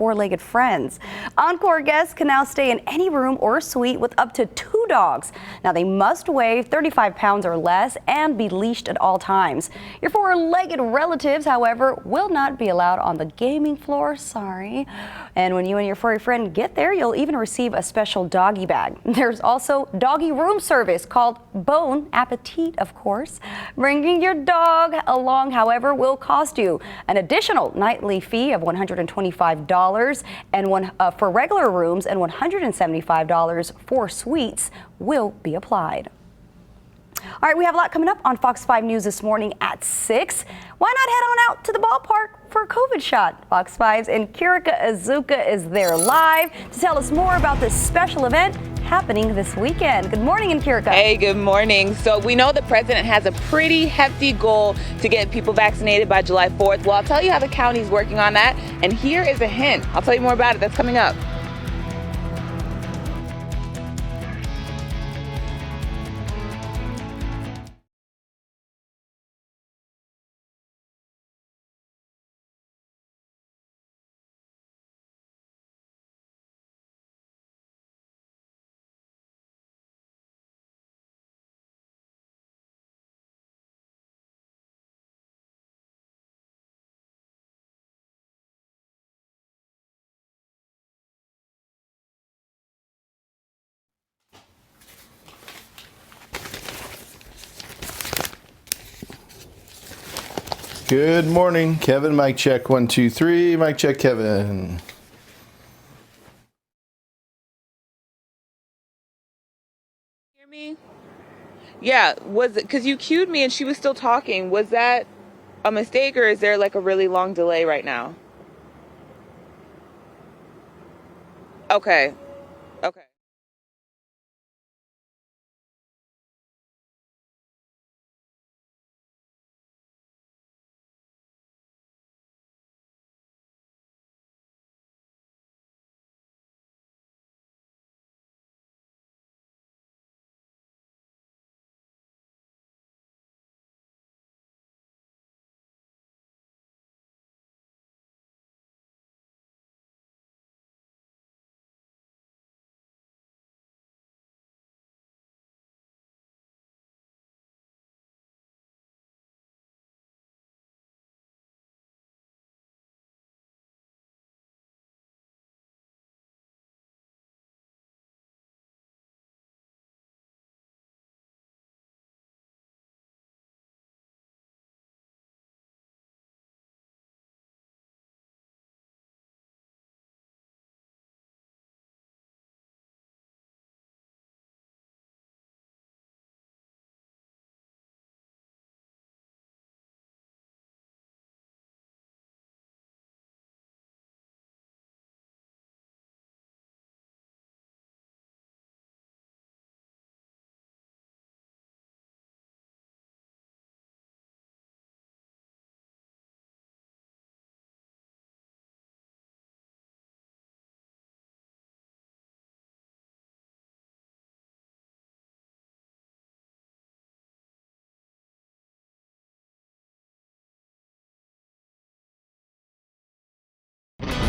four-legged friends. Encore guests can now stay in any room or suite with up to 2 dogs. Now they must weigh 35 pounds or less and be leashed at all times. Your four-legged relatives, however, will not be allowed on the gaming floor, sorry. And when you and your furry friend get there, you'll even receive a special doggy bag. There's also doggy room service called Bon Appetit, of course. Bringing your dog along, however, will cost you an additional nightly fee of $125 and for regular rooms, and $175 for suites will be applied. All right, we have a lot coming up on Fox 5 News this morning at 6. Why not head on out to the ballpark for a COVID shot? Fox 5's Nkirika Azuka is there live to tell us more about this special event happening this weekend. Good morning, Nkirika. Hey, good morning. So we know the president has a pretty hefty goal to get people vaccinated by July 4th. Well, I'll tell you how the county's working on that. And here is a hint. I'll tell you more about it. That's coming up. Good morning, Kevin. Mic check 1, 2, 3. Mic check, Kevin. Hear me? Yeah, was it because you cued me and she was still talking? Was that a mistake, or is there like a really long delay right now? Okay. Okay.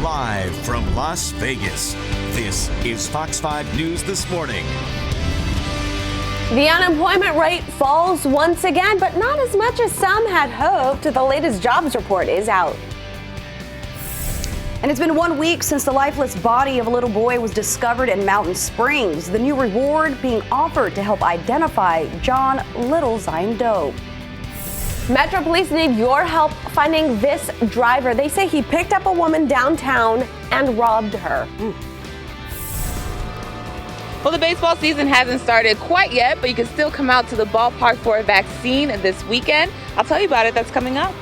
Live from Las Vegas, this is Fox 5 News This Morning. The unemployment rate falls once again, but not as much as some had hoped. The latest jobs report is out. And it's been 1 week since the lifeless body of a little boy was discovered in Mountain Springs. The new reward being offered to help identify John Little Zion Doe. Metro Police need your help finding this driver. They say he picked up a woman downtown and robbed her. Well, the baseball season hasn't started quite yet, but you can still come out to the ballpark for a vaccine this weekend. I'll tell you about it. That's coming up.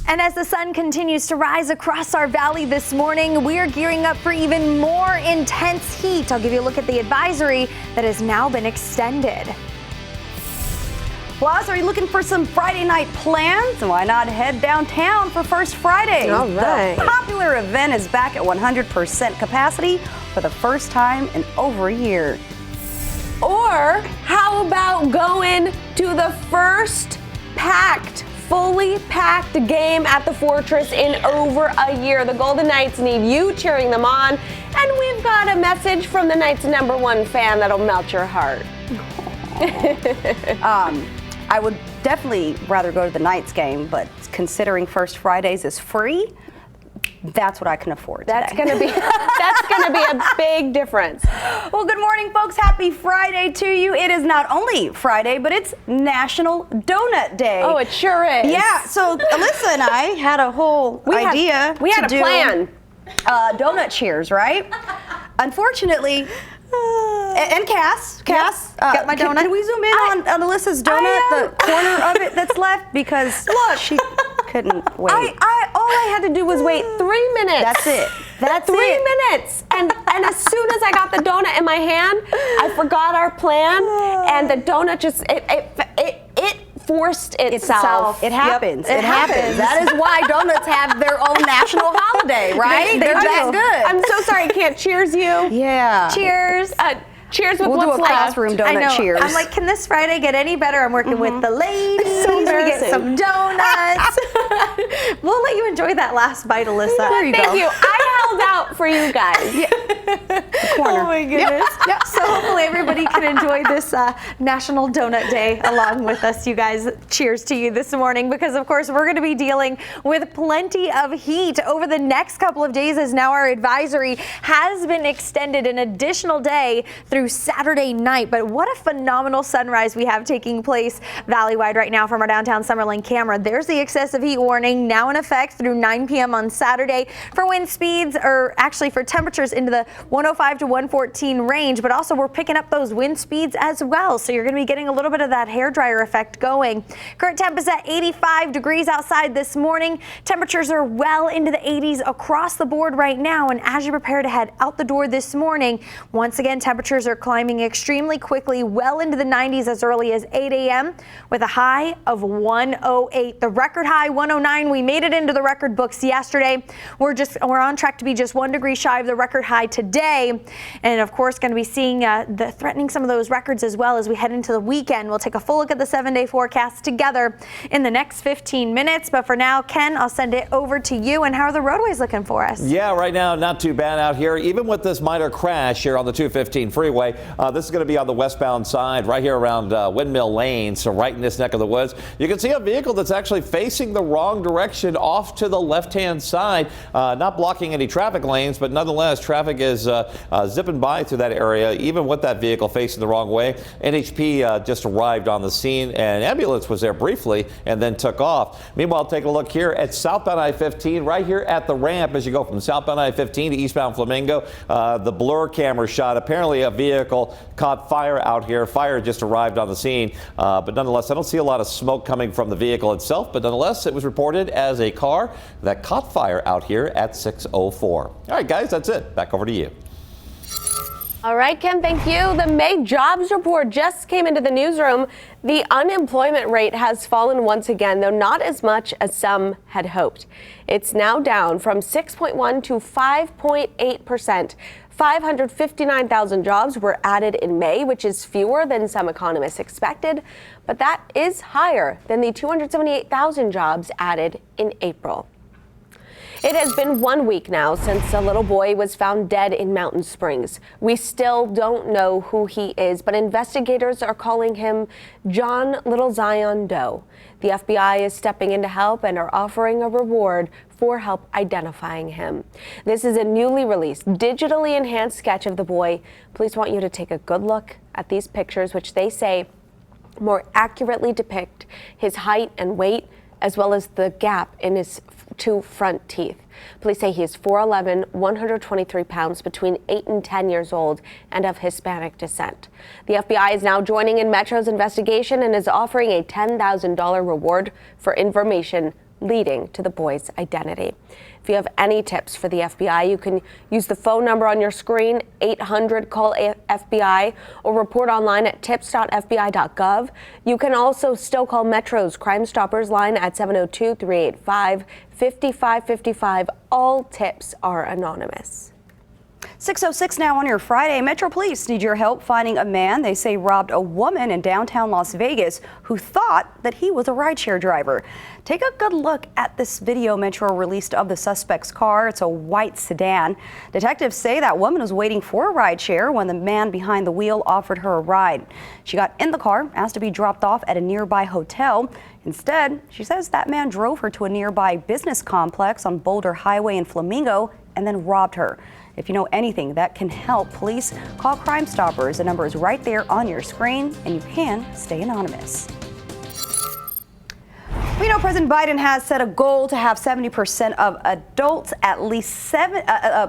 And as the sun continues to rise across our valley this morning, we are gearing up for even more intense heat. I'll give you a look at the advisory that has now been extended. Plus, are you looking for some Friday night plans? Why not head downtown for First Friday? All right. The popular event is back at 100% capacity for the first time in over a year. Or how about going to the first packed fully packed game at the Fortress in over a year. The Golden Knights need you cheering them on, and we've got a message from the Knights' #1 fan that'll melt your heart. I would definitely rather go to the Knights game, but considering First Fridays is free, that's what I can afford today. That's gonna be a big difference. Well, good morning, folks. Happy Friday to you. It is not only Friday, but it's National Donut Day. Oh, it sure is. Yeah, so Alyssa and I had a whole idea we had to a plan. Donut cheers, right? Unfortunately, and Cass, got my donut. Can we zoom in on Alyssa's donut, the corner of it that's left? Because Look, she couldn't wait. All I had to do was wait 3 minutes. That's it. That's 3 it. minutes. And as soon as I got the donut in my hand, I forgot our plan, and the donut just it forced itself. It happens. Yep. It happens. That is why donuts have their own national holiday, right? They're that good. I'm so sorry I can't cheers you. Yeah. Cheers. Cheers with We'll do what's a left. classroom donut I know. cheers. I'm like, can this Friday get any better? I'm working with the ladies. so we get embarrassing. some donuts. We'll let you enjoy that last bite, Alyssa. There you Thank go. you. I held out for you guys. Oh my goodness. So hopefully everybody can enjoy this National Donut Day along with us, you guys. Cheers to you this morning, because of course we're going to be dealing with plenty of heat over the next couple of days, as now our advisory has been extended an additional day through Saturday night. But what a phenomenal sunrise we have taking place valley-wide right now from our downtown Summerlin camera. There's the excessive heat warning now in effect through 9 p.m. on Saturday for wind speeds, or actually for temperatures into the 105 to 114 range, but also we're picking up those wind speeds as well. So you're going to be getting a little bit of that hairdryer effect going. Current temp is at 85 degrees outside this morning. Temperatures are well into the 80s across the board right now. And as you prepare to head out the door this morning, once again, temperatures are climbing extremely quickly, well into the 90s as early as 8 a.m. with a high of 108. The record high 109. We made it into the record books yesterday. We're on track to be just 1 degree shy of the record high today. And of course, going to be seeing threatening some of those records as well as we head into the weekend. We'll take a full look at the 7-day forecast together in the next 15 minutes. But for now, Ken, I'll send it over to you. And how are the roadways looking for us? Yeah, right now, not too bad out here. Even with this minor crash here on the 215 freeway, this is going to be on the westbound side right here around Windmill Lane. So right in this neck of the woods, you can see a vehicle that's actually facing the wrong direction off to the left-hand side, not blocking any traffic lanes, but nonetheless, traffic is zipping by through that area, even with that vehicle facing the wrong way. NHP just arrived on the scene, and ambulance was there briefly and then took off. Meanwhile, take a look here at southbound I-15, right here at the ramp as you go from southbound I-15 to eastbound Flamingo. The blur camera shot. Apparently, a vehicle caught fire out here. Fire just arrived on the scene, but nonetheless, I don't see a lot of smoke coming from the vehicle itself, but nonetheless, it was reported as a car that caught fire out here at 6:04. All right, guys, that's it. Back over to you. All right, Ken, thank you. The May jobs report just came into the newsroom. The unemployment rate has fallen once again, though not as much as some had hoped. It's now down from 6.1 to 5.8%. 559,000 jobs were added in May, which is fewer than some economists expected, but that is higher than the 278,000 jobs added in April. It has been 1 week now since a little boy was found dead in Mountain Springs. We still don't know who he is, but investigators are calling him John Little Zion Doe. The FBI is stepping in to help and are offering a reward for help identifying him. This is a newly released, digitally enhanced sketch of the boy. Police want you to take a good look at these pictures, which they say more accurately depict his height and weight, as well as the gap in his two front teeth. Police say he is 4'11", 123 pounds, between 8 and 10 years old, and of Hispanic descent. The FBI is now joining in Metro's investigation and is offering a $10,000 reward for information leading to the boy's identity. If you have any tips for the FBI, you can use the phone number on your screen, 800-CALL-FBI, or report online at tips.fbi.gov. You can also still call Metro's Crime Stoppers line at 702-385-5555. All tips are anonymous. 6:06 now on your Friday. Metro Police need your help finding a man they say robbed a woman in downtown Las Vegas who thought that he was a rideshare driver. Take a good look at this video Metro released of the suspect's car. It's a white sedan. Detectives say that woman was waiting for a rideshare when the man behind the wheel offered her a ride. She got in the car, asked to be dropped off at a nearby hotel. Instead, she says that man drove her to a nearby business complex on Boulder Highway in Flamingo and then robbed her. If you know anything that can help police, call Crime Stoppers. The number is right there on your screen, and you can stay anonymous. We know President Biden has set a goal to have 70% of adults at least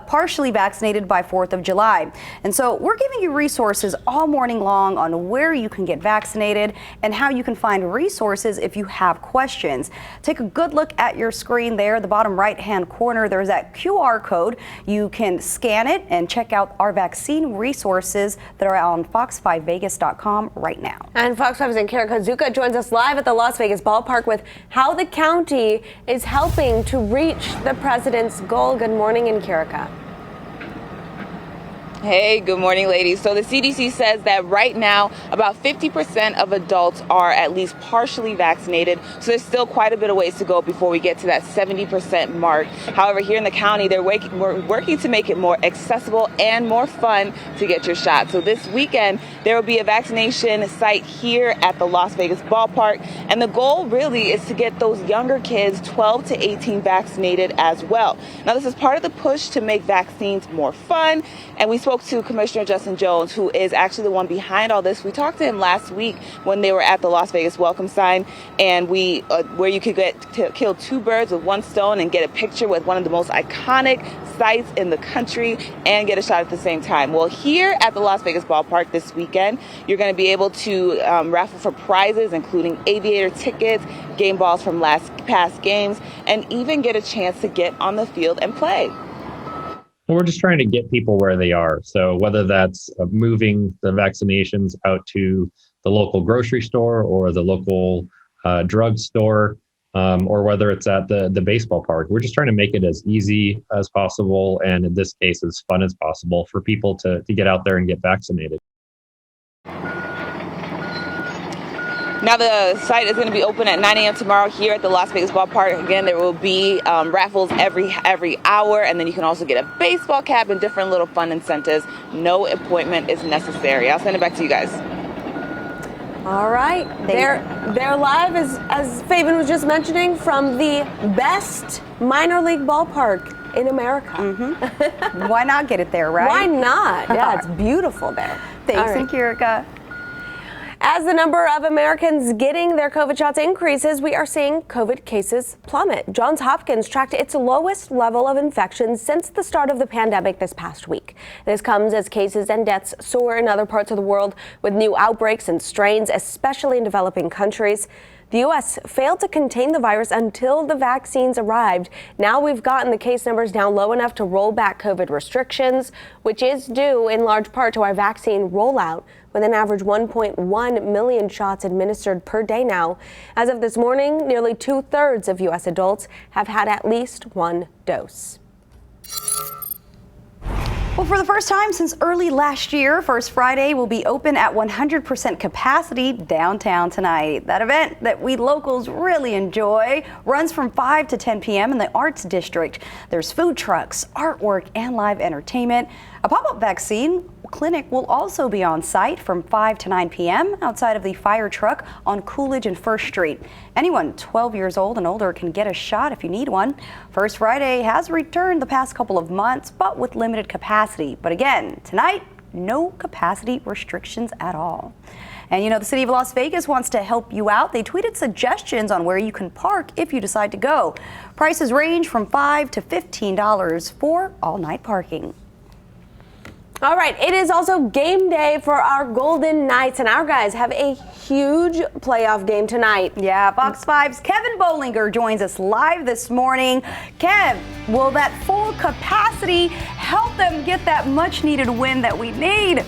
partially vaccinated by 4th of July. And so we're giving you resources all morning long on where you can get vaccinated and how you can find resources if you have questions. Take a good look at your screen there, the bottom right-hand corner. There's that QR code. You can scan it and check out our vaccine resources that are on fox5vegas.com right now. And Fox 5's Encarica Zuka joins us live at the Las Vegas ballpark with how the county is helping to reach the president's goal. Good morning, Encarica. Hey, good morning, ladies. So the CDC says that right now, about 50% of adults are at least partially vaccinated. So there's still quite a bit of ways to go before we get to that 70% mark. However, here in the county, we're working to make it more accessible and more fun to get your shot. So this weekend, there will be a vaccination site here at the Las Vegas ballpark. And the goal really is to get those younger kids, 12 to 18, vaccinated as well. Now, this is part of the push to make vaccines more fun. And we spoke to Commissioner Justin Jones, who is actually the one behind all this. We talked to him last week when they were at the Las Vegas welcome sign, and where you could kill two birds with one stone and get a picture with one of the most iconic sites in the country and get a shot at the same time. Well, here at the Las Vegas ballpark this weekend, you're going to be able to raffle for prizes, including aviator tickets, game balls from past games, and even get a chance to get on the field and play. We're just trying to get people where they are. So whether that's moving the vaccinations out to the local grocery store or the local drug store, or whether it's at the baseball park, we're just trying to make it as easy as possible, and in this case, as fun as possible for people to get out there and get vaccinated. Now the site is going to be open at 9 a.m. tomorrow here at the Las Vegas ballpark. Again, there will be raffles every hour, and then you can also get a baseball cap and different little fun incentives. No appointment is necessary. I'll send it back to you guys. All right. They're live, as Fabian was just mentioning, from the best minor league ballpark in America. Mm-hmm. Why not get it there, right? Why not? Yeah, it's beautiful there. Thanks, Encarica. As the number of Americans getting their COVID shots increases, we are seeing COVID cases plummet. Johns Hopkins tracked its lowest level of infections since the start of the pandemic this past week. This comes as cases and deaths soar in other parts of the world with new outbreaks and strains, especially in developing countries. The U.S. failed to contain the virus until the vaccines arrived. Now we've gotten the case numbers down low enough to roll back COVID restrictions, which is due in large part to our vaccine rollout, with an average 1.1 million shots administered per day now. As of this morning, nearly 2/3 of U.S. adults have had at least one dose. Well, for the first time since early last year, First Friday will be open at 100% capacity downtown tonight. That event that we locals really enjoy runs from 5 to 10 p.m. in the Arts District. There's food trucks, artwork, and live entertainment. A pop-up vaccine clinic will also be on site from 5 to 9 p.m. outside of the fire truck on Coolidge and First Street. Anyone 12 years old and older can get a shot if you need one. First Friday has returned the past couple of months, but with limited capacity. But again, tonight, no capacity restrictions at all. And you know, the city of Las Vegas wants to help you out. They tweeted suggestions on where you can park if you decide to go. Prices range from $5 to $15 for all-night parking. All right, it is also game day for our Golden Knights, and our guys have a huge playoff game tonight. Yeah, Fox 5's Kevin Bollinger joins us live this morning. Kev, will that full capacity help them get that much-needed win that we need?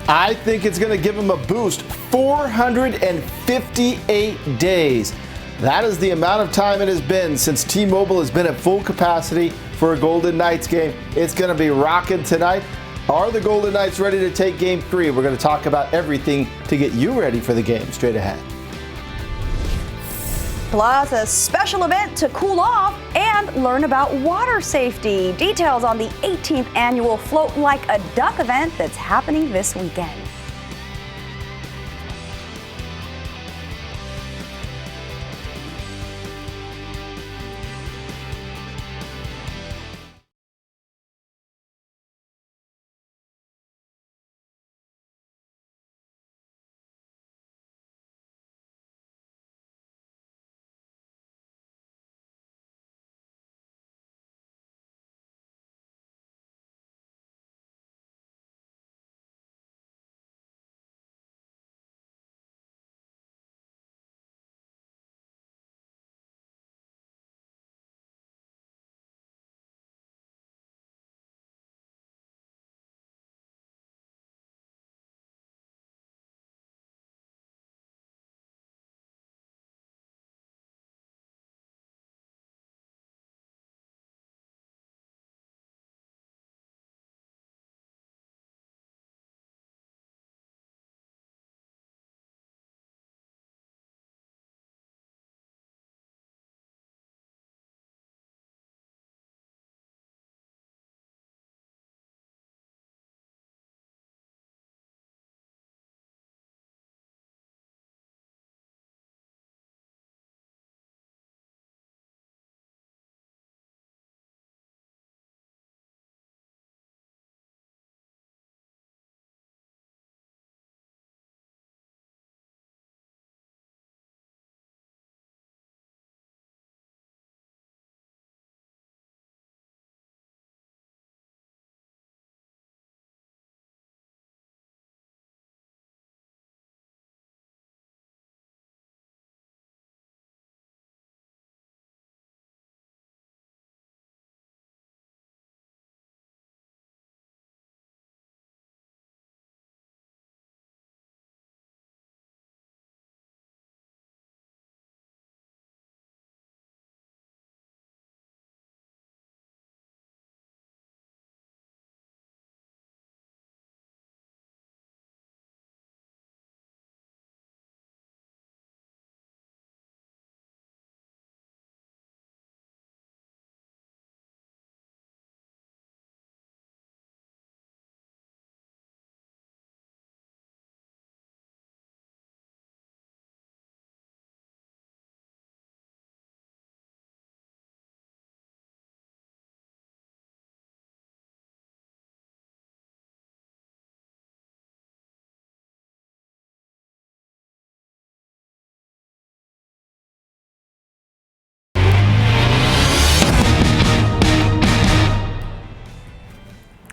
I think it's going to give them a boost. 458 days. That is the amount of time it has been since T-Mobile has been at full capacity for a Golden Knights game. It's going to be rocking tonight. Are the Golden Knights ready to take Game 3? We're going to talk about everything to get you ready for the game straight ahead. Plus, a special event to cool off and learn about water safety. Details on the 18th annual Float Like a Duck event that's happening this weekend.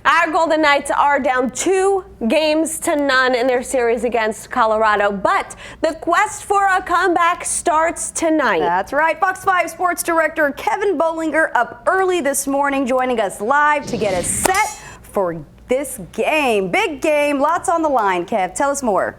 Our Golden Knights are down 2-0 in their series against Colorado, but the quest for a comeback starts tonight. That's right. Fox 5 Sports Director Kevin Bollinger up early this morning, joining us live to get us set for this game. Big game, lots on the line. Kev, tell us more.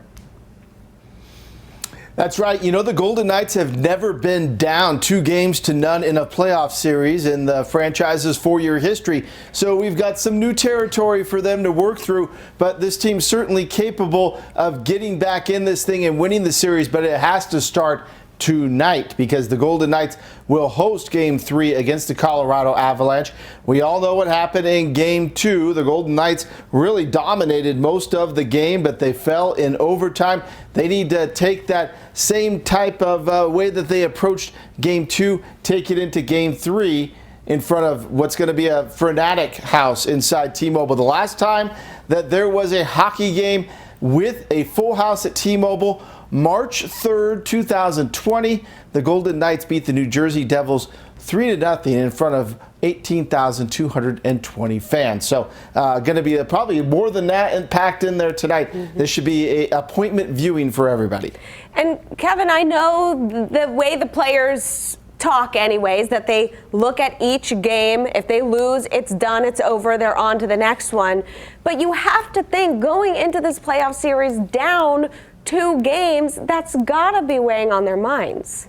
That's right. You know, the Golden Knights have never been down 2-0 in a playoff series in the franchise's 4-year history. So we've got some new territory for them to work through, but this team's certainly capable of getting back in this thing and winning the series, but it has to start tonight because the Golden Knights will host Game 3 against the Colorado Avalanche. We all know what happened in Game 2. The Golden Knights really dominated most of the game, but they fell in overtime. They need to take that same type of way that they approached Game 2, take it into Game 3 in front of what's going to be a frenetic house inside T-Mobile. The last time that there was a hockey game with a full house at T-Mobile, March 3rd, 2020, the Golden Knights beat the New Jersey Devils 3-0 in front of 18,220 fans. So going to be probably more than that packed in there tonight. This should be an appointment viewing for everybody. And Kevin, I know the way the players talk anyways, that they look at each game. If they lose, it's done, it's over, they're on to the next one. But you have to think going into this playoff series down 2 games, that's got to be weighing on their minds.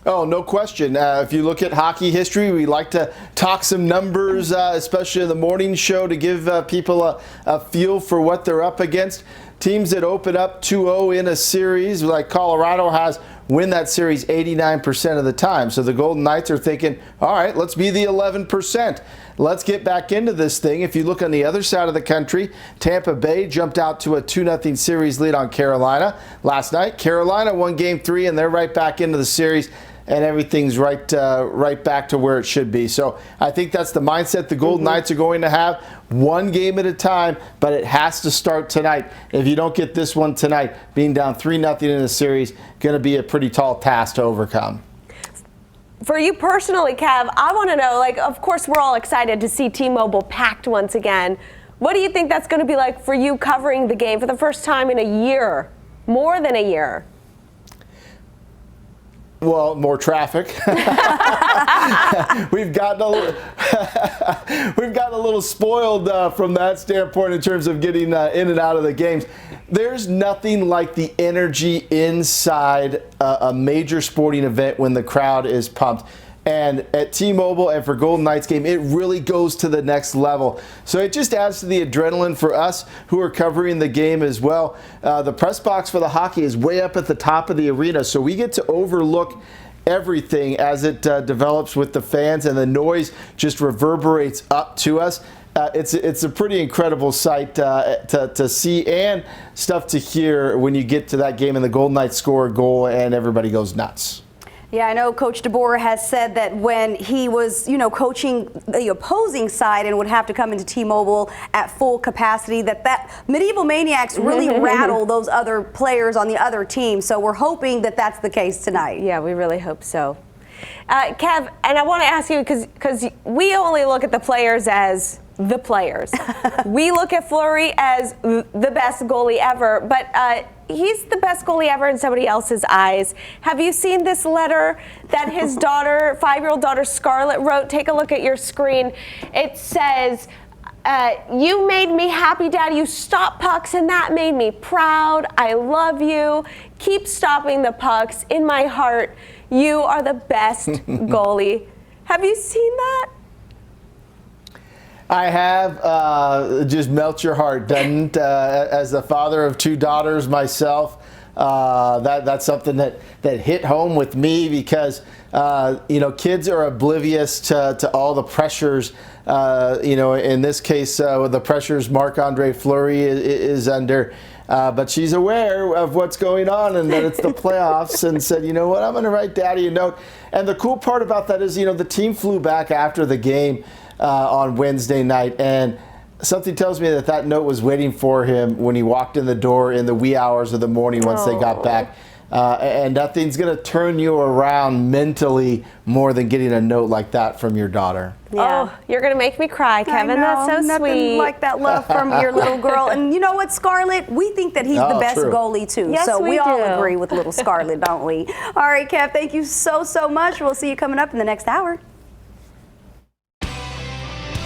Oh, no question. If you look at hockey history, we like to talk some numbers, especially in the morning show, to give people a feel for what they're up against. Teams that open up 2-0 in a series, like Colorado has, win that series 89% of the time. So the Golden Knights are thinking, all right, let's be the 11%. Let's get back into this thing. If you look on the other side of the country, Tampa Bay jumped out to a 2-0 series lead on Carolina last night. Carolina won Game 3, and they're right back into the series, and everything's right back to where it should be. So I think that's the mindset the Golden Knights are going to have, one game at a time, but it has to start tonight. If you don't get this one tonight, being down 3-0 in the series, going to be a pretty tall task to overcome. For you personally, Kev, I want to know, like, of course, we're all excited to see T-Mobile packed once again. What do you think that's going to be like for you covering the game for the first time in a year, more than a year? Well, more traffic. We've gotten a little spoiled from that standpoint in terms of getting in and out of the games. There's nothing like the energy inside a major sporting event when the crowd is pumped. And at T-Mobile and for Golden Knights game, it really goes to the next level. So it just adds to the adrenaline for us who are covering the game as well. The press box for the hockey is way up at the top of the arena, so we get to overlook everything as it develops with the fans, and the noise just reverberates up to us. It's a pretty incredible sight to see and stuff to hear when you get to that game and the Golden Knights score a goal and everybody goes nuts. Yeah, I know Coach DeBoer has said that when he was, coaching the opposing side and would have to come into T-Mobile at full capacity, that Medieval Maniacs really rattle those other players on the other team. So we're hoping that that's the case tonight. Yeah, we really hope so. Kev, and I want to ask you, because we only look at the players as the players. We look at Fleury as the best goalie ever, but he's the best goalie ever in somebody else's eyes. Have you seen this letter that his daughter, 5-year-old daughter Scarlett, wrote? Take a look at your screen. It says, you made me happy, Dad. You stopped pucks, and that made me proud. I love you. Keep stopping the pucks. In my heart, you are the best goalie. Have you seen that? I have. Just melts your heart, doesn't it? As the father of 2 daughters myself, that's something that hit home with me because kids are oblivious to all the pressures. In this case, the pressures Marc-Andre Fleury is under. But she's aware of what's going on and that it's the playoffs, and said, you know what, I'm going to write Daddy a note. And the cool part about that is, the team flew back after the game on Wednesday night, and something tells me that note was waiting for him when he walked in the door in the wee hours of the morning once they got back. And nothing's going to turn you around mentally more than getting a note like that from your daughter. Yeah. Oh, you're going to make me cry, Kevin. That's so nothing sweet. Like that love from your little girl. And you know what, Scarlett? We think that he's the best goalie, too. Yes, so we all do. agree with little Scarlett, don't we? All right, Kev, thank you so much. We'll see you coming up in the next hour.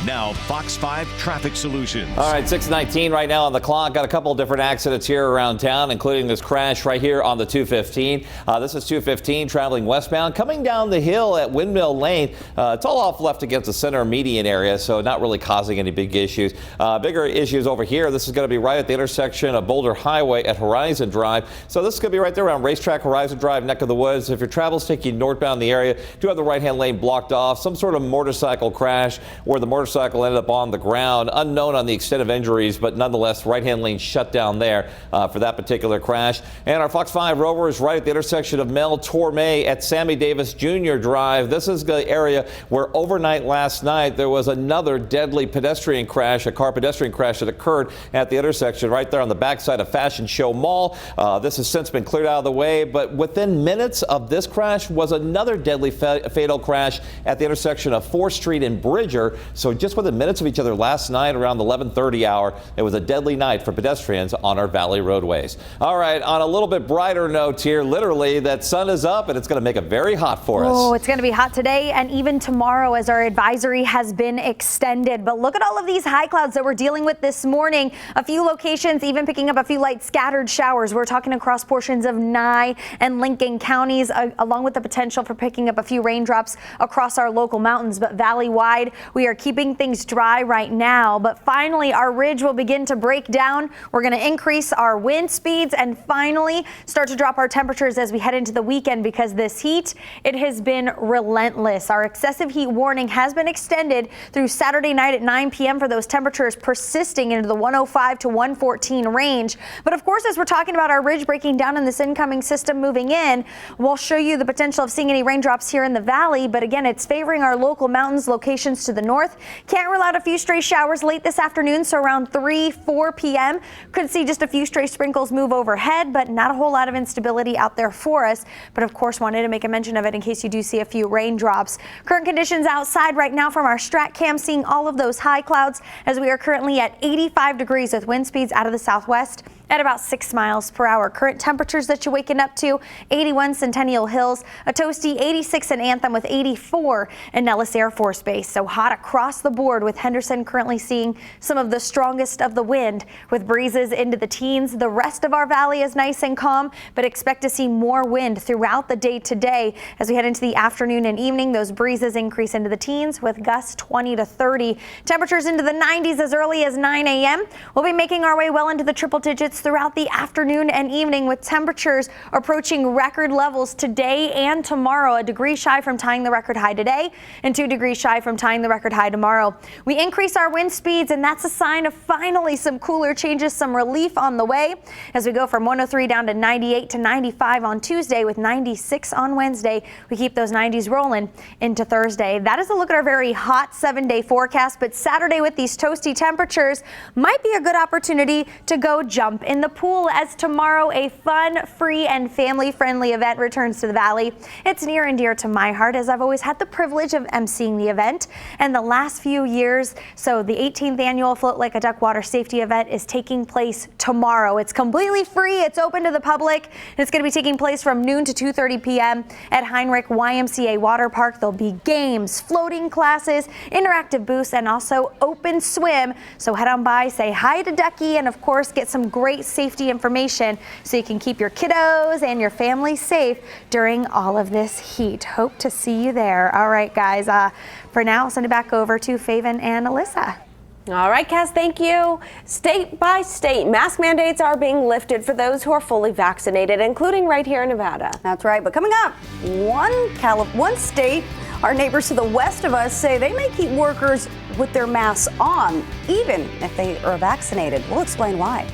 Now, Fox 5 Traffic Solutions. All right, 6:19 right now on the clock. Got a couple of different accidents here around town, including this crash right here on the 215. This is 215 traveling westbound, coming down the hill at Windmill Lane. It's all off left against the center median area, so not really causing any big issues. Bigger issues over here. This is going to be right at the intersection of Boulder Highway at Horizon Drive. So this is going to be right there around Racetrack, Horizon Drive, neck of the woods. If your travel's taking you northbound the area, do have the right-hand lane blocked off. Some sort of motorcycle crash where the motorcycle ended up on the ground. Unknown on the extent of injuries, but nonetheless, right-hand lane shut down there for that particular crash. And our Fox 5 Rover is right at the intersection of Mel Torme at Sammy Davis Jr. Drive. This is the area where overnight last night there was another deadly pedestrian crash, a car pedestrian crash that occurred at the intersection right there on the backside of Fashion Show Mall. This has since been cleared out of the way, but within minutes of this crash was another deadly fatal crash at the intersection of 4th Street and Bridger. So just within minutes of each other last night around the 11:30 hour. It was a deadly night for pedestrians on our valley roadways. All right, on a little bit brighter note here, literally that sun is up and it's going to make it very hot for us. Oh, it's going to be hot today and even tomorrow as our advisory has been extended. But look at all of these high clouds that we're dealing with this morning. A few locations even picking up a few light scattered showers. We're talking across portions of Nye and Lincoln counties, along with the potential for picking up a few raindrops across our local mountains. But valley-wide, we are keeping things dry right now. But finally, our ridge will begin to break down. We're going to increase our wind speeds and finally start to drop our temperatures as we head into the weekend, because this heat, it has been relentless. Our excessive heat warning has been extended through Saturday night at 9 p.m. for those temperatures persisting into the 105 to 114 range. But of course, as we're talking about our ridge breaking down and this incoming system moving in, we'll show you the potential of seeing any raindrops here in the valley. But again, it's favoring our local mountains locations to the north. Can't rule out a few stray showers late this afternoon, so around 4 p.m. could see just a few stray sprinkles move overhead, but not a whole lot of instability out there for us. But of course, wanted to make a mention of it in case you do see a few raindrops. Current conditions outside right now from our strat cam, seeing all of those high clouds as we are currently at 85 degrees with wind speeds out of the southwest at about 6 miles per hour. Current temperatures that you're waking up to: 81 Centennial Hills, a toasty 86 in Anthem with 84 in Nellis Air Force Base. So hot across the board, with Henderson currently seeing some of the strongest of the wind with breezes into the teens. The rest of our valley is nice and calm, but expect to see more wind throughout the day today. As we head into the afternoon and evening, those breezes increase into the teens with gusts 20 to 30. Temperatures into the 90s as early as 9 a.m. We'll be making our way well into the triple digits throughout the afternoon and evening, with temperatures approaching record levels today and tomorrow. A degree shy from tying the record high today and 2 degrees shy from tying the record high tomorrow. We increase our wind speeds, and that's a sign of finally some cooler changes, some relief on the way, as we go from 103 down to 98 to 95 on Tuesday with 96 on Wednesday. We keep those 90s rolling into Thursday. That is a look at our very hot 7-day forecast, but Saturday with these toasty temperatures might be a good opportunity to go jump in the pool, as tomorrow a fun, free, and family-friendly event returns to the valley. It's near and dear to my heart, as I've always had the privilege of emceeing the event and the last few years. So the 18th annual Float Like a Duck water safety event is taking place tomorrow. It's completely free. It's open to the public. And it's going to be taking place from noon to 2:30 p.m. at Heinrich YMCA Water Park. There'll be games, floating classes, interactive booths, and also open swim. So head on by, say hi to Ducky, and of course get some great safety information so you can keep your kiddos and your family safe during all of this heat. Hope to see you there. All right, guys. For now, I'll send it back over to Faven and Alyssa. All right, Cass, thank you. State by state, mask mandates are being lifted for those who are fully vaccinated, including right here in Nevada. That's right. But coming up, one state, our neighbors to the west of us say they may keep workers with their masks on, even if they are vaccinated. We'll explain why.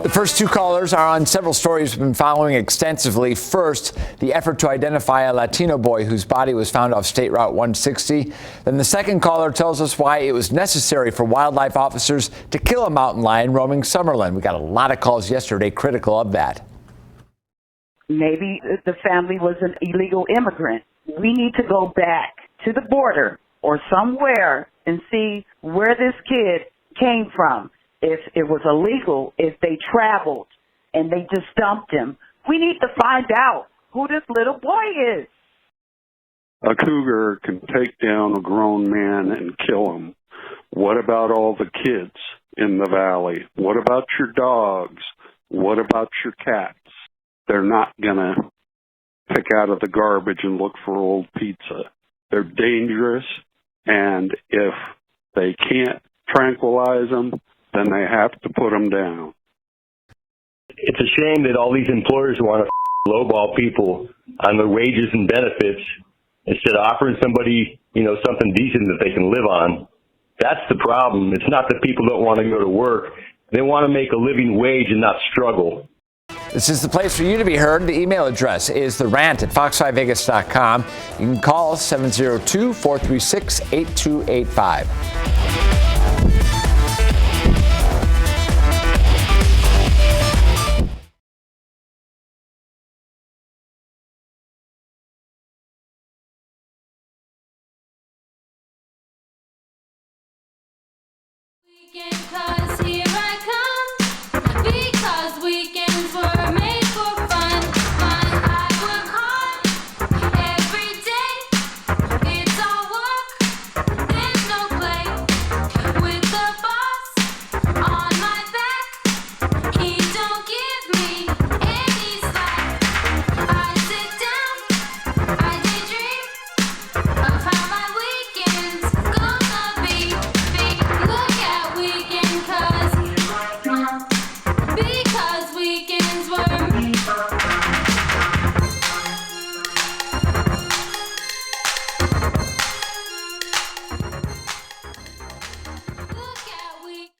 The first two callers are on several stories we've been following extensively. First, the effort to identify a Latino boy whose body was found off State Route 160. Then the second caller tells us why it was necessary for wildlife officers to kill a mountain lion roaming Summerlin. We got a lot of calls yesterday critical of that. Maybe the family was an illegal immigrant. We need to go back to the border or somewhere and see where this kid came from. If it was illegal, if they traveled and they just dumped him. We need to find out who this little boy is. A cougar can take down a grown man and kill him. What about all the kids in the valley? What about your dogs? What about your cats? They're not going to pick out of the garbage and look for old pizza. They're dangerous, and if they can't tranquilize them, then they have to put them down. It's a shame that all these employers want to lowball people on their wages and benefits instead of offering somebody, something decent that they can live on. That's the problem. It's not that people don't want to go to work. They want to make a living wage and not struggle. This is the place for you to be heard. The email address is therant@fox5vegas.com. You can call 702-436-8285. Cause here I come, because weekends were made for fun. I work hard every day, it's all work, there's no play. With the boss on my back, he don't give me any slack. I sit down, I daydream of how my weekend's gonna be. Look at weekend, because weekends were made for Look at weekend.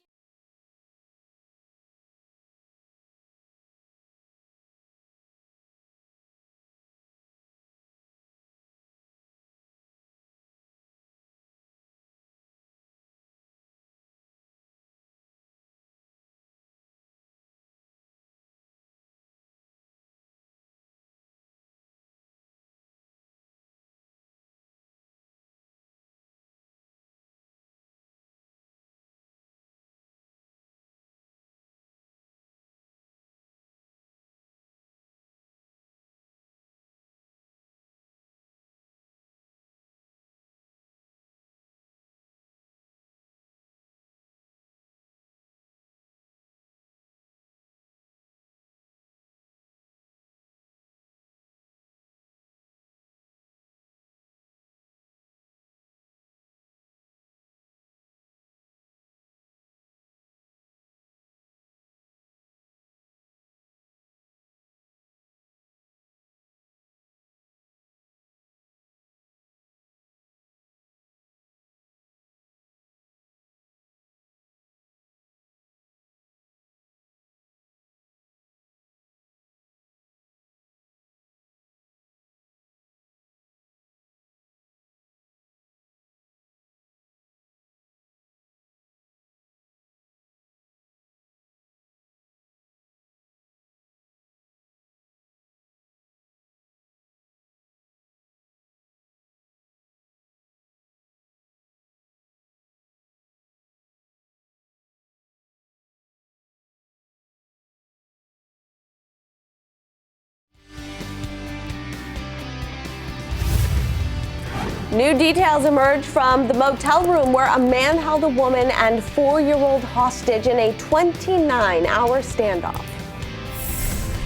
New details emerge from the motel room where a man held a woman and 4-year-old hostage in a 29-hour standoff.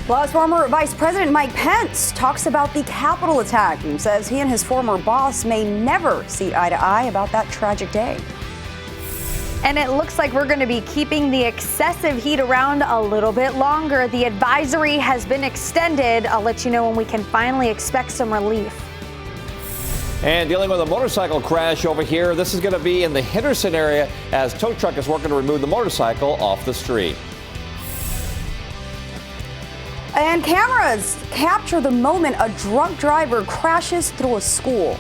Plus, former Vice President Mike Pence talks about the Capitol attack and says he and his former boss may never see eye to eye about that tragic day. And it looks like we're going to be keeping the excessive heat around a little bit longer. The advisory has been extended. I'll let you know when we can finally expect some relief. And dealing with a motorcycle crash over here. This is going to be in the Henderson area as tow truck is working to remove the motorcycle off the street. And cameras capture the moment a drunk driver crashes through a school.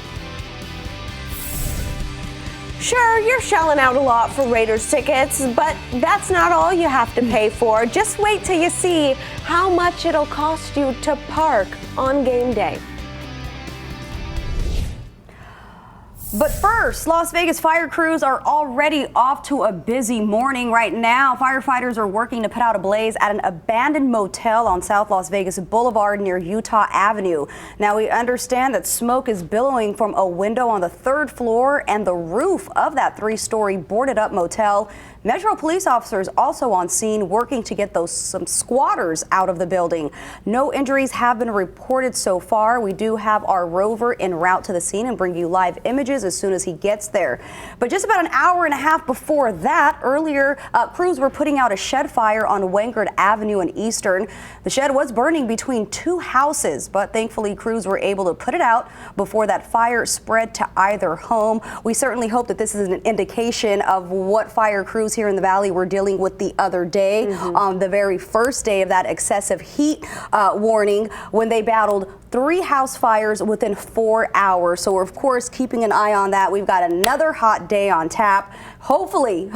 Sure, you're shelling out a lot for Raiders tickets, but that's not all you have to pay for. Just wait till you see how much it'll cost you to park on game day. But first, Las Vegas fire crews are already off to a busy morning right now. Firefighters are working to put out a blaze at an abandoned motel on South Las Vegas Boulevard near Utah Avenue. Now, we understand that smoke is billowing from a window on the 3rd floor and the roof of that 3-story boarded up motel. Metro police officers also on scene working to get some squatters out of the building. No injuries have been reported so far. We do have our rover en route to the scene and bring you live images as soon as he gets there. But just about an hour and a half before that, earlier, crews were putting out a shed fire on Wengert Avenue in Eastern. The shed was burning between 2 houses, but thankfully crews were able to put it out before that fire spread to either home. We certainly hope that this is an indication of what fire crews here in the Valley were dealing with the other day, on the very first day of that excessive heat warning, when they battled 3 house fires within 4 hours. So we're of course keeping an eye on that. We've got another hot day on tap. Hopefully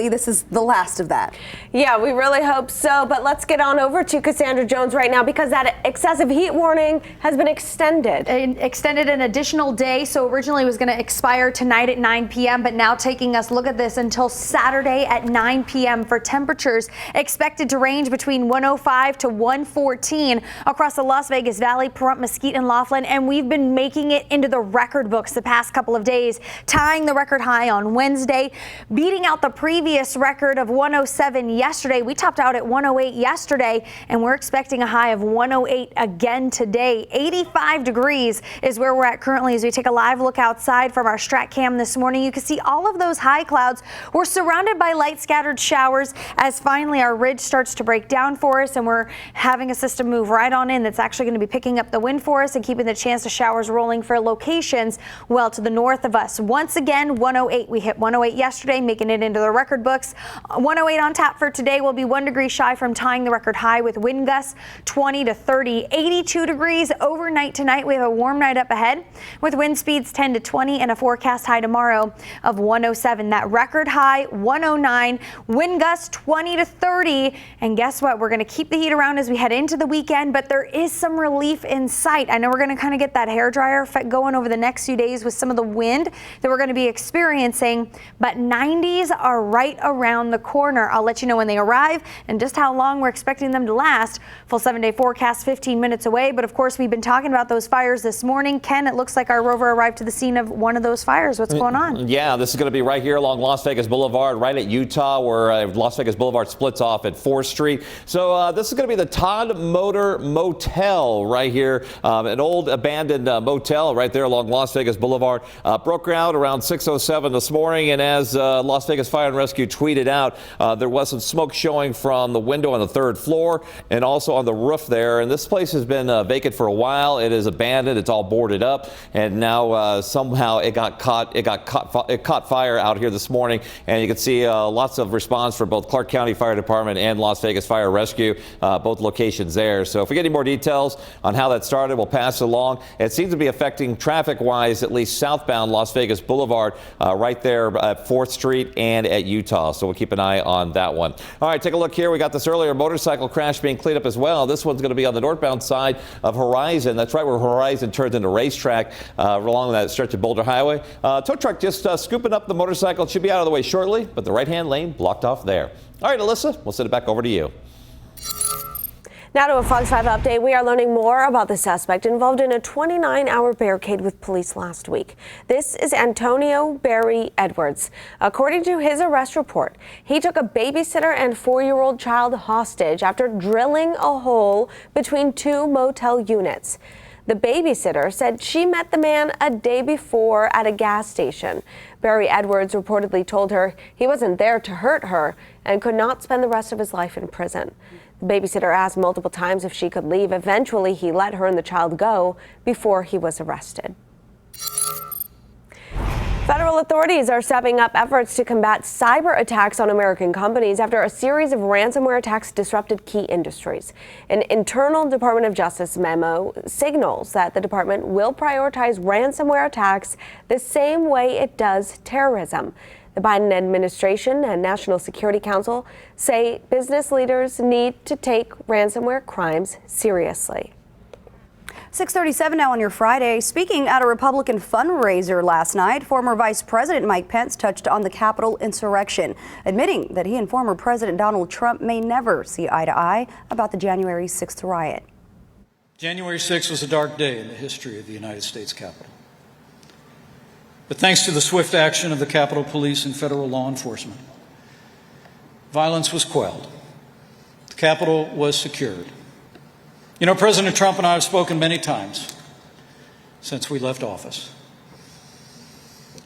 this is the last of that. Yeah, we really hope so. But let's get on over to Cassandra Jones right now, because that excessive heat warning has been extended. Extended an additional day. So originally it was going to expire tonight at 9 p.m. But now taking us, look at this, until Saturday at 9 p.m. for temperatures expected to range between 105 to 114 across the Las Vegas Valley, Pahrump, Mesquite, and Laughlin. And we've been making it into the record books the past couple of days, tying the record high on Wednesday, beating out the previous record of 107 yesterday. We topped out at 108 yesterday, and we're expecting a high of 108 again today. 85 degrees is where we're at currently as we take a live look outside from our Strat Cam this morning. You can see all of those high clouds. We're surrounded by light scattered showers as finally our ridge starts to break down for us, and we're having a system move right on in that's actually going to be picking up the wind for us and keeping the chance of showers rolling for locations well to the north of us. Once again, 108. We hit 108 yesterday, making it into the record books. 108 on tap for today. Will be 1 degree shy from tying the record high with wind gusts 20 to 30. 82 degrees overnight tonight. We have a warm night up ahead with wind speeds 10 to 20 and a forecast high tomorrow of 107. That record high 109. Wind gusts 20 to 30. And guess what? We're going to keep the heat around as we head into the weekend, but there is some relief in sight. I know we're going to kind of get that hairdryer effect going over the next few days with some of the wind that we're going to be experiencing, but 90s are right around the corner. I'll let you know when they arrive and just how long we're expecting them to last. Full 7-day forecast 15 minutes away, but of course we've been talking about those fires this morning. Ken, it looks like our rover arrived to the scene of one of those fires. What's going on? Yeah, this is going to be right here along Las Vegas Boulevard, right at Utah, where Las Vegas Boulevard splits off at 4th Street. So this is going to be the Todd Motor Motel right here, an old abandoned motel right there along Las Vegas Boulevard. Broke ground around 6:07 this morning, and as Las Vegas Fire and Rescue tweeted out, there was some smoke showing from the window on the 3rd floor and also on the roof there. And this place has been vacant for a while. It is abandoned. It's all boarded up, and now somehow it caught fire out here this morning. And you can see lots of response from both Clark County Fire Department and Las Vegas Fire Rescue, both locations there. So if we get any more details on how that started, we'll pass it along. It seems to be affecting traffic-wise, at least southbound Las Vegas Boulevard, right there at 4th Street and at Utah. So we'll keep an eye on that one. All right, take a look here. We got this earlier motorcycle crash being cleaned up as well. This one's going to be on the northbound side of Horizon. That's right where Horizon turns into Racetrack along that stretch of Boulder Highway. Tow truck just scooping up the motorcycle. It should be out of the way shortly, but the right-hand lane blocked off there. All right, Alyssa, we'll send it back over to you. Now to a Fox 5 update. We are learning more about the suspect involved in a 29-hour barricade with police last week. This is Antonio Barry Edwards. According to his arrest report, he took a babysitter and 4-year-old child hostage after drilling a hole between 2 motel units. The babysitter said she met the man a day before at a gas station. Barry Edwards reportedly told her he wasn't there to hurt her and could not spend the rest of his life in prison. The babysitter asked multiple times if she could leave. Eventually, he let her and the child go before he was arrested. Federal authorities are stepping up efforts to combat cyber attacks on American companies after a series of ransomware attacks disrupted key industries. An internal Department of Justice memo signals that the department will prioritize ransomware attacks the same way it does terrorism. The Biden administration and National Security Council say business leaders need to take ransomware crimes seriously. 6:37 now on your Friday. Speaking at a Republican fundraiser last night, former Vice President Mike Pence touched on the Capitol insurrection, admitting that he and former President Donald Trump may never see eye to eye about the January 6th riot. January 6th was a dark day in the history of the United States Capitol. But thanks to the swift action of the Capitol Police and federal law enforcement, violence was quelled. The Capitol was secured. You know, President Trump and I have spoken many times since we left office.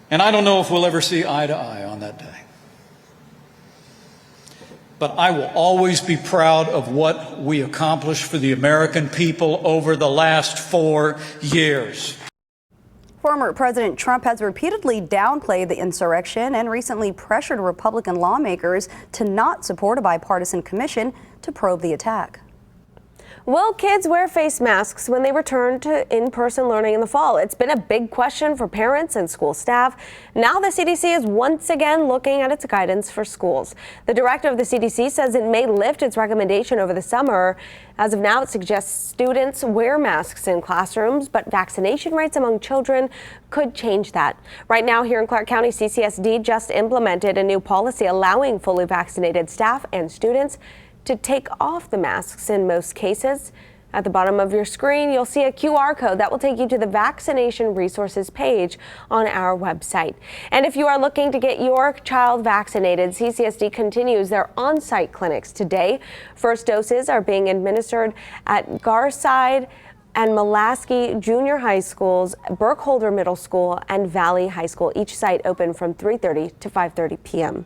And I don't know if we'll ever see eye to eye on that day. But I will always be proud of what we accomplished for the American people over the last 4 years. Former President Trump has repeatedly downplayed the insurrection and recently pressured Republican lawmakers to not support a bipartisan commission to probe the attack. Will kids wear face masks when they return to in-person learning in the fall? It's been a big question for parents and school staff. Now the CDC is once again looking at its guidance for schools. The director of the CDC says it may lift its recommendation over the summer. As of now, it suggests students wear masks in classrooms, but vaccination rates among children could change that. Right now here in Clark County, CCSD just implemented a new policy allowing fully vaccinated staff and students to take off the masks in most cases. At the bottom of your screen, you'll see a QR code that will take you to the vaccination resources page on our website. And if you are looking to get your child vaccinated, CCSD continues their on-site clinics today. First doses are being administered at Garside and Mulaski Junior High Schools, Burkholder Middle School, and Valley High School. Each site open from 3:30 to 5:30 p.m.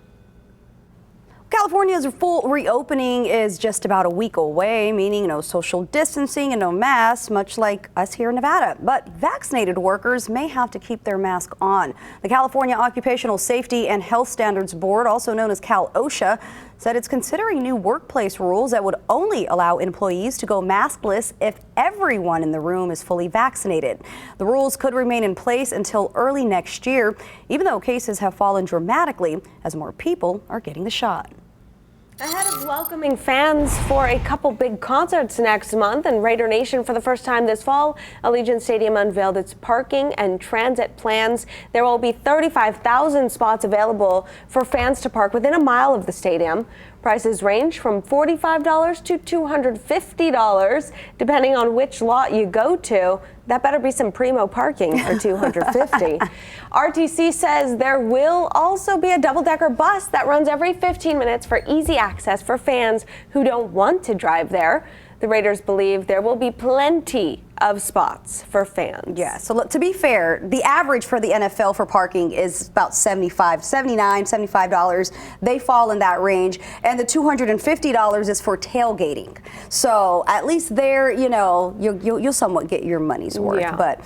California's full reopening is just about a week away, meaning no social distancing and no masks, much like us here in Nevada. But vaccinated workers may have to keep their mask on. The California Occupational Safety and Health Standards Board, also known as Cal OSHA, said it's considering new workplace rules that would only allow employees to go maskless if everyone in the room is fully vaccinated. The rules could remain in place until early next year, even though cases have fallen dramatically as more people are getting the shot. Ahead of welcoming fans for a couple big concerts next month and Raider Nation for the first time this fall, Allegiant Stadium unveiled its parking and transit plans. There will be 35,000 spots available for fans to park within a mile of the stadium. Prices range from $45 to $250, depending on which lot you go to. That better be some primo parking for $250. RTC says there will also be a double-decker bus that runs every 15 minutes for easy access for fans who don't want to drive there. The Raiders believe there will be plenty of spots for fans. Yeah, so look, to be fair, the average for the NFL for parking is about $75. They fall in that range. And the $250 is for tailgating. So at least there, you know, you'll somewhat get your money's worth. Yeah. But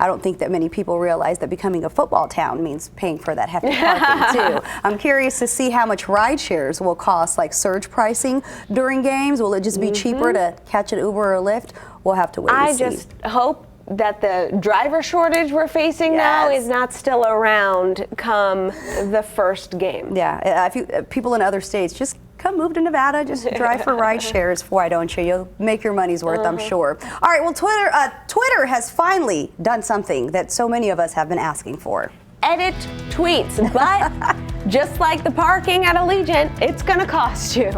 I don't think that many people realize that becoming a football town means paying for that hefty parking too. I'm curious to see how much ride shares will cost, like surge pricing during games. Will it just be cheaper to catch an Uber or a Lyft? We'll have to wait and see. I just hope that the driver shortage we're facing now is not still around come the first game. Yeah, if you, people in other states, just come move to Nevada, just drive for ride shares. Why don't you? You'll make your money's worth, I'm sure. All right, well, Twitter has finally done something that so many of us have been asking for. Edit tweets, but just like the parking at Allegiant, it's gonna cost you.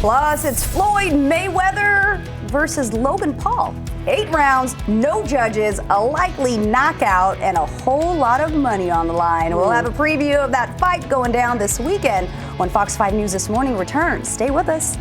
Plus, it's Floyd Mayweather versus Logan Paul. 8 rounds, no judges, a likely knockout, and a whole lot of money on the line. We'll have a preview of that fight going down this weekend when Fox 5 News This Morning returns. Stay with us.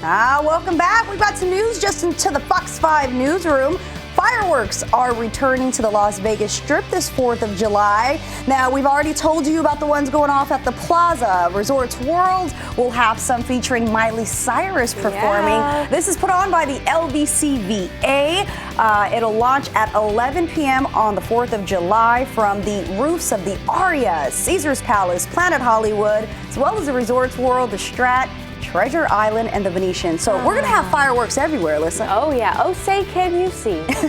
Welcome back. We've got some news just into the Fox 5 newsroom. Fireworks are returning to the Las Vegas Strip this 4th of July. Now, we've already told you about the ones going off at the Plaza. Resorts World will have some featuring Miley Cyrus performing. Yeah. This is put on by the LVCVA. It'll launch at 11 p.m. on the 4th of July from the roofs of the Aria, Caesars Palace, Planet Hollywood, as well as the Resorts World, the Strat, Treasure Island, and the Venetian. So we're going to have fireworks everywhere, Alyssa. Oh, yeah. Oh, say, can you see?